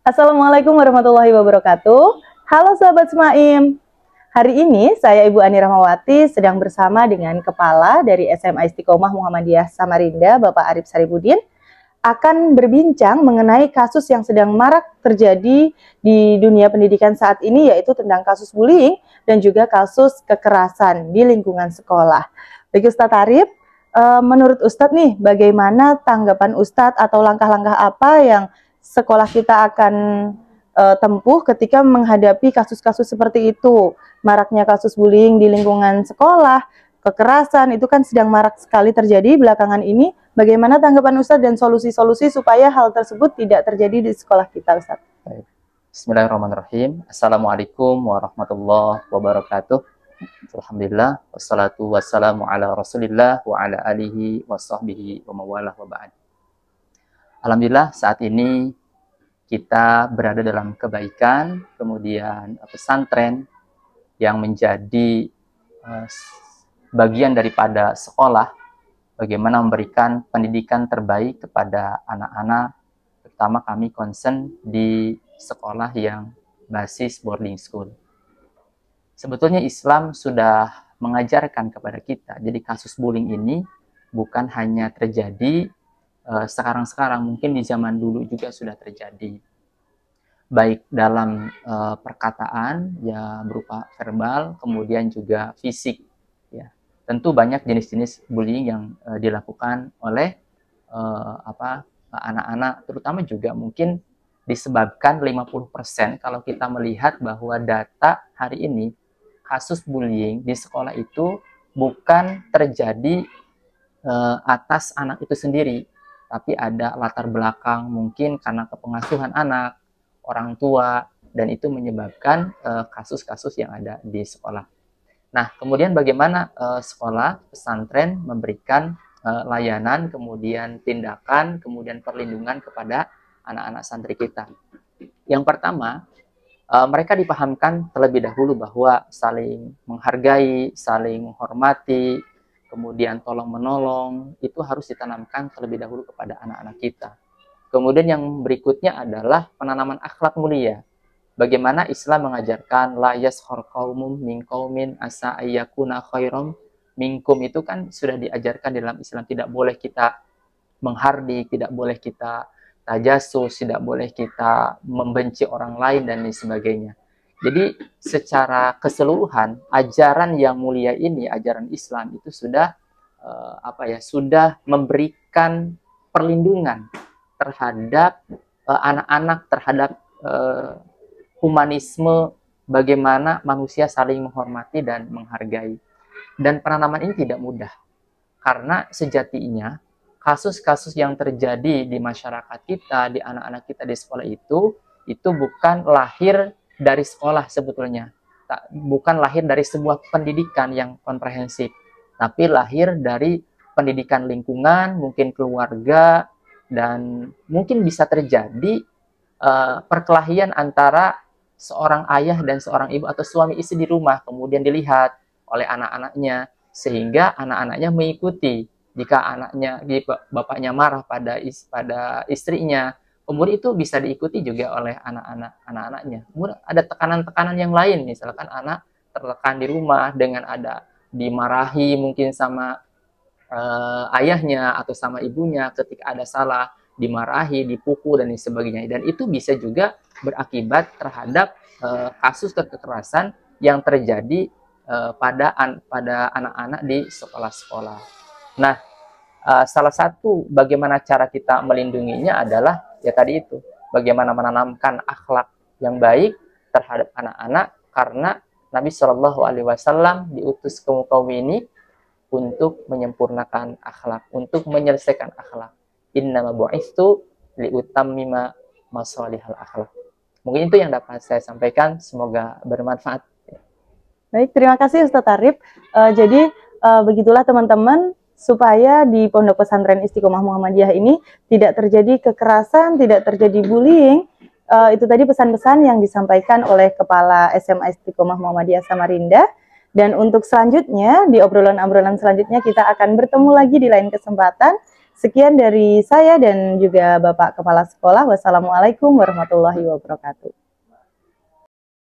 Assalamualaikum warahmatullahi wabarakatuh. Halo sahabat Semaim. Hari ini saya Ibu Ani Rahmawati sedang bersama dengan Kepala dari SMA Istiqomah Muhammadiyah Samarinda, Bapak Arif Saribudin, akan berbincang mengenai kasus yang sedang marak terjadi di dunia pendidikan saat ini, yaitu tentang kasus bullying dan juga kasus kekerasan di lingkungan sekolah. Baik Ustadz Arif, menurut Ustadz nih, bagaimana tanggapan Ustadz atau langkah-langkah apa yang sekolah kita akan tempuh ketika menghadapi kasus-kasus seperti itu? Maraknya kasus bullying di lingkungan sekolah, kekerasan itu kan sedang marak sekali terjadi belakangan ini. Bagaimana tanggapan Ustadz dan solusi-solusi supaya hal tersebut tidak terjadi di sekolah kita, Ustadz? Bismillahirrahmanirrahim. Assalamualaikum warahmatullahi wabarakatuh. Alhamdulillah, wassalatu wassalamu ala rasulillah wa ala alihi wa sahbihi wa mawalah wa ba'd. Alhamdulillah, saat ini kita berada dalam kebaikan, kemudian pesantren yang menjadi bagian daripada sekolah, bagaimana memberikan pendidikan terbaik kepada anak-anak, terutama kami concern di sekolah yang basis boarding school. Sebetulnya Islam sudah mengajarkan kepada kita, jadi kasus bullying ini bukan hanya terjadi sekarang-sekarang, mungkin di zaman dulu juga sudah terjadi, baik dalam perkataan ya berupa verbal, kemudian juga fisik ya. Tentu banyak jenis-jenis bullying yang dilakukan oleh anak-anak, terutama juga mungkin disebabkan 50% kalau kita melihat bahwa data hari ini kasus bullying di sekolah itu bukan terjadi atas anak itu sendiri, tapi ada latar belakang mungkin karena kepengasuhan anak, orang tua, dan itu menyebabkan kasus-kasus yang ada di sekolah. Nah, kemudian bagaimana sekolah, pesantren memberikan layanan, kemudian tindakan, kemudian perlindungan kepada anak-anak santri kita. Yang pertama, mereka dipahamkan terlebih dahulu bahwa saling menghargai, saling menghormati, kemudian tolong-menolong, itu harus ditanamkan terlebih dahulu kepada anak-anak kita. Kemudian yang berikutnya adalah penanaman akhlak mulia. Bagaimana Islam mengajarkan la yaskhar qaumum min qaumin asa ayyakuna khairam minkum, itu kan sudah diajarkan dalam Islam. Tidak boleh kita menghardik, tidak boleh kita tajasus, tidak boleh kita membenci orang lain dan lain sebagainya. Jadi secara keseluruhan ajaran yang mulia ini, ajaran Islam itu sudah sudah memberikan perlindungan terhadap anak-anak, terhadap humanisme, bagaimana manusia saling menghormati dan menghargai. Dan penanaman ini tidak mudah, karena sejatinya kasus-kasus yang terjadi di masyarakat kita, di anak-anak kita di sekolah itu bukan lahir dari sekolah sebetulnya. Bukan lahir dari sebuah pendidikan yang komprehensif, tapi lahir dari pendidikan lingkungan, mungkin keluarga, dan mungkin bisa terjadi perkelahian antara seorang ayah dan seorang ibu atau suami istri di rumah, kemudian dilihat oleh anak-anaknya, sehingga anak-anaknya mengikuti. Jika bapaknya marah pada istrinya, kemudian itu bisa diikuti juga oleh anak-anaknya. Kemudian ada tekanan-tekanan yang lain, misalkan anak tertekan di rumah dengan ada dimarahi mungkin sama ayahnya atau sama ibunya, ketika ada salah dimarahi, dipukul dan sebagainya. Dan itu bisa juga berakibat terhadap kasus kekerasan yang terjadi pada anak-anak di sekolah-sekolah. Nah, salah satu bagaimana cara kita melindunginya adalah ya tadi itu, bagaimana menanamkan akhlak yang baik terhadap anak-anak, karena Nabi Shallallahu Alaihi Wasallam diutus ke muka bumi ini untuk menyempurnakan akhlak, untuk menyelesaikan akhlak. Innama bu'istu liutammima masalihal akhlak. Mungkin itu yang dapat saya sampaikan, semoga bermanfaat. Baik, terima kasih Ustadz Arif. Jadi begitulah teman-teman, supaya di Pondok Pesantren Istiqomah Muhammadiyah ini tidak terjadi kekerasan, tidak terjadi bullying. Itu tadi pesan-pesan yang disampaikan oleh Kepala SMA Istiqomah Muhammadiyah Samarinda. Dan untuk selanjutnya, di obrolan-obrolan selanjutnya kita akan bertemu lagi di lain kesempatan. Sekian dari saya dan juga Bapak Kepala Sekolah. Wassalamualaikum warahmatullahi wabarakatuh.